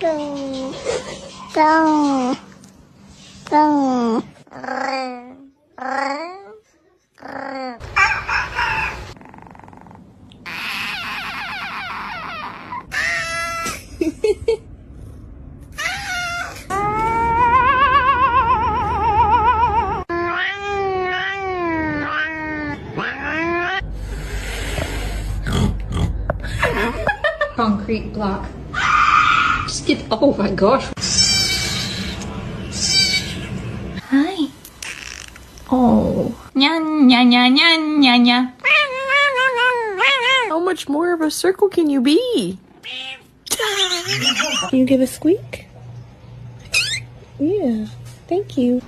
Boom. Boom. Boom. Concrete block. Just get, oh my gosh. Hi. Oh. Nya, nya, nya, nya, nya, nya. How much more of a circle can you be? Can you give a squeak? Yeah, thank you.